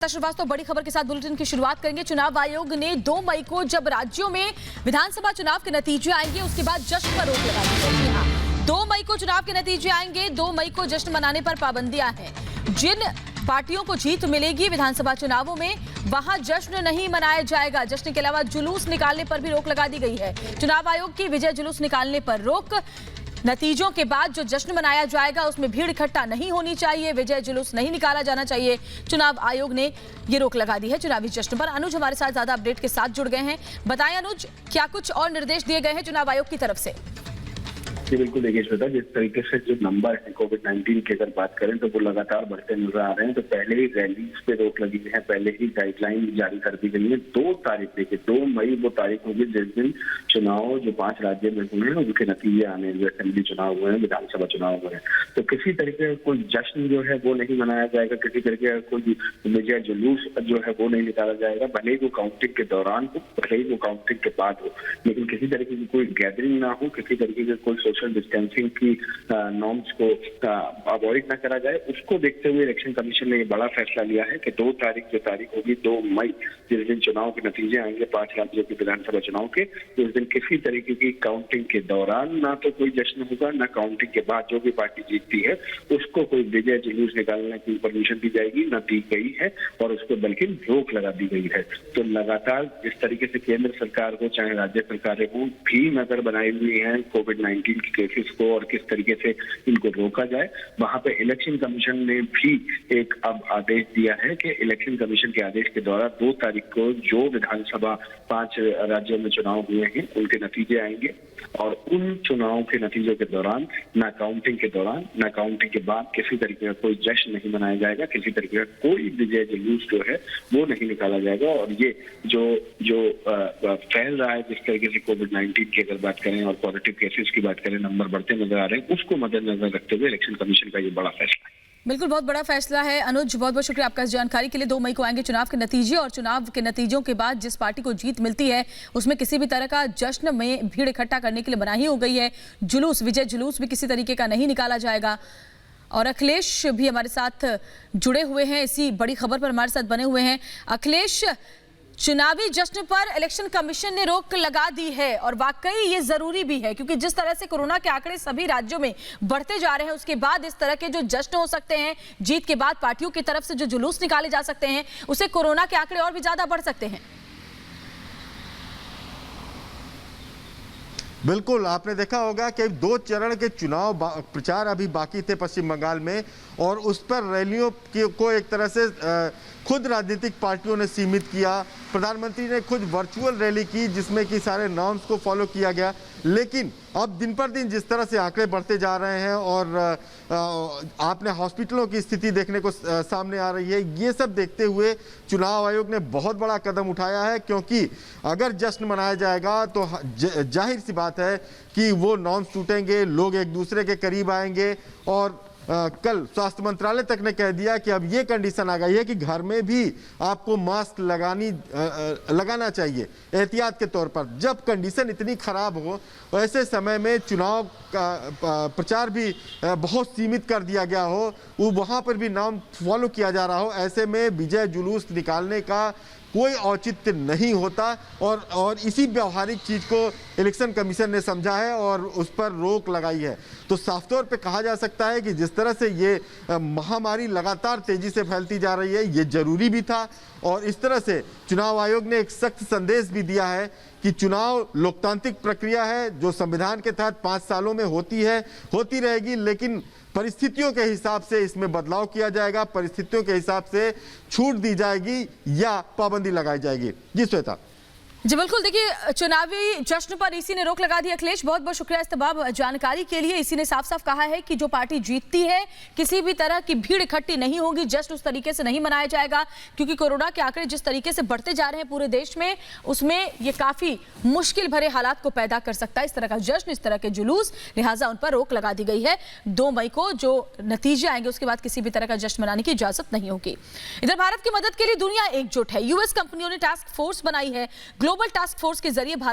श्रीवास्तव बड़ी खबर के साथ बुलेटिन की शुरुआत करेंगे। चुनाव आयोग ने 2 मई को जब राज्यों में विधानसभा चुनाव के नतीजे आएंगे उसके बाद जश्न पर रोक लगा दी है। 2 मई को चुनाव के नतीजे आएंगे, 2 मई को जश्न मनाने पर पाबंदियां हैं। जिन पार्टियों को जीत मिलेगी विधानसभा चुनावों में वहां जश्न नहीं मनाया जाएगा। जश्न के अलावा जुलूस निकालने पर भी रोक लगा दी गई है। चुनाव आयोग की विजय जुलूस निकालने पर रोक, नतीजों के बाद जो जश्न मनाया जाएगा उसमें भीड़ इकट्ठा नहीं होनी चाहिए, विजय जुलूस नहीं निकाला जाना चाहिए। चुनाव आयोग ने ये रोक लगा दी है चुनावी जश्न पर। अनुज हमारे साथ ज्यादा अपडेट के साथ जुड़ गए हैं। बताएं अनुज, क्या कुछ और निर्देश दिए गए हैं चुनाव आयोग की तरफ से? जी बिल्कुल देखिए श्वेता, जिस तरीके से जो नंबर है कोविड-19 की अगर बात करें तो वो लगातार बढ़ते नजर आ रहे हैं। तो पहले ही रैलीज पे रोक लगी है, पहले ही गाइडलाइन जारी कर दी गई है। 2 तारीख देखिए, 2 मई वो तारीख होगी जिस दिन चुनाव जो 5 राज्यों में हुए हैं उनके नतीजे आने, जो असेंबली चुनाव हुए हैं, विधानसभा चुनाव हुए हैं। तो किसी तरीके का कोई जश्न जो है वो नहीं मनाया जाएगा, किसी तरीके का कोई विजय जुलूस जो है वो नहीं निकाला जाएगा। भले ही वो काउंटिंग के दौरान हो, भले ही वो काउंटिंग के बाद हो, लेकिन किसी तरीके की कोई गैदरिंग ना हो, किसी तरीके का कोई सोशल डिस्टेंसिंग की नॉर्म्स को अवॉइड ना करा जाए। उसको देखते हुए इलेक्शन कमीशन ने ये बड़ा फैसला लिया है कि 2 तारीख जो तारीख होगी 2 मई, जिस दिन चुनाव के नतीजे आएंगे 5 राज्यों के विधानसभा चुनाव के, तो उस दिन किसी तरीके की काउंटिंग के दौरान ना तो कोई जश्न होगा, ना काउंटिंग के बाद जो भी पार्टी जीतती है उसको कोई विजय जुलूस निकालने की परमिशन दी जाएगी, न दी गई है, और उसको बल्कि रोक लगा दी गई है। तो लगातार जिस तरीके से केंद्र सरकार को चाहे राज्य सरकारें को भी नजर बनाई हुई है कोविड-19 के केसेस को और किस तरीके से इनको रोका जाए, वहां पे इलेक्शन कमीशन ने भी एक अब आदेश दिया है कि इलेक्शन कमीशन के आदेश के द्वारा 2 तारीख को जो विधानसभा 5 राज्यों में चुनाव हुए हैं उनके नतीजे आएंगे, और उन चुनावों के नतीजों के दौरान ना काउंटिंग के दौरान ना काउंटिंग के बाद किसी तरीके का कोई जश्न नहीं मनाया जाएगा, किसी तरीके का कोई विजय जुलूस जो है वो नहीं निकाला जाएगा। और ये जो फैल रहा है जिस तरीके से कोविड-19 की अगर बात करें और पॉजिटिव केसेस की बात करें, नंबर बढ़ते नजर आ रहे हैं, उसको मद्देनजर रखते हुए इलेक्शन कमीशन का ये बड़ा फैसला है। बिल्कुल, बहुत बड़ा फैसला है। अनुज, बहुत बहुत शुक्रिया आपका इस जानकारी के लिए। 2 मई को आएंगे चुनाव के नतीजे और चुनाव के नतीजों के बाद जिस पार्टी को जीत मिलती है उसमें किसी भी तरह का जश्न में भीड़ इकट्ठा करने के लिए मनाही हो गई है। जुलूस, विजय जुलूस भी किसी तरीके का नहीं निकाला जाएगा। और अखिलेश भी हमारे साथ जुड़े हुए हैं, इसी बड़ी खबर पर हमारे साथ बने हुए हैं। अखिलेश, चुनावी जश्न पर इलेक्शन कमीशन ने रोक लगा दी है और वाकई ये जरूरी भी है, क्योंकि जिस तरह से कोरोना के आंकड़े सभी राज्यों में बढ़ते जा रहे हैं उसके बाद इस तरह के जो जश्न हो सकते हैं, जीत के बाद पार्टियों की तरफ से जो जुलूस निकाले जा सकते हैं, उससे कोरोना के आंकड़े और भी ज्यादा बढ़ सकते हैं। बिल्कुल, आपने देखा होगा कि 2 चरण के चुनाव प्रचार अभी बाकी थे पश्चिम बंगाल में, और उस पर रैलियों को एक तरह से खुद राजनीतिक पार्टियों ने सीमित किया। प्रधानमंत्री ने खुद वर्चुअल रैली की जिसमें कि सारे नॉर्म्स को फॉलो किया गया। लेकिन अब दिन पर दिन जिस तरह से आंकड़े बढ़ते जा रहे हैं और आपने हॉस्पिटलों की स्थिति देखने को सामने आ रही है, ये सब देखते हुए चुनाव आयोग ने बहुत बड़ा कदम उठाया है, क्योंकि अगर जश्न मनाया जाएगा तो जाहिर सी बात है कि वो नॉर्म्स टूटेंगे, लोग एक दूसरे के करीब आएंगे। और कल स्वास्थ्य मंत्रालय तक ने कह दिया कि अब ये कंडीशन आ गई है कि घर में भी आपको मास्क लगाना चाहिए एहतियात के तौर पर। जब कंडीशन इतनी खराब हो ऐसे समय में चुनाव का प्रचार भी बहुत सीमित कर दिया गया हो, वो वहाँ पर भी नाम फॉलो किया जा रहा हो, ऐसे में विजय जुलूस निकालने का कोई औचित्य नहीं होता। और इसी व्यवहारिक चीज को इलेक्शन कमीशन ने समझा है और उस पर रोक लगाई है। तो साफ तौर पे कहा जा सकता है कि जिस तरह से ये महामारी लगातार तेजी से फैलती जा रही है, ये जरूरी भी था। और इस तरह से चुनाव आयोग ने एक सख्त संदेश भी दिया है कि चुनाव लोकतांत्रिक प्रक्रिया है जो संविधान के तहत 5 सालों में होती रहेगी, लेकिन परिस्थितियों के हिसाब से इसमें बदलाव किया जाएगा, परिस्थितियों के हिसाब से छूट दी जाएगी या पाबंदी लगाई जाएगी। जी श्वेता। जी बिल्कुल, देखिए चुनावी जश्न पर इसी ने रोक लगा दी। अखिलेश, बहुत बहुत शुक्रिया इस तमाम जानकारी के लिए। इसी ने साफ साफ कहा है कि जो पार्टी जीतती है किसी भी तरह की भीड़ इकट्ठी नहीं होगी, जश्न उस तरीके से नहीं मनाया जाएगा, क्योंकि कोरोना के आंकड़े जिस तरीके से बढ़ते जा रहे हैं पूरे देश में, उसमें ये काफी मुश्किल भरे हालात को पैदा कर सकता है इस तरह का जश्न, इस तरह के जुलूस। लिहाजा उन पर रोक लगा दी गई है। 2 मई को जो नतीजे आएंगे उसके बाद किसी भी तरह का जश्न मनाने की इजाजत नहीं होगी। इधर भारत की मदद के लिए दुनिया एकजुट है। यूएस कंपनियों ने टास्क फोर्स बनाई है। ग्लोबल टास्क फोर्स के जरिए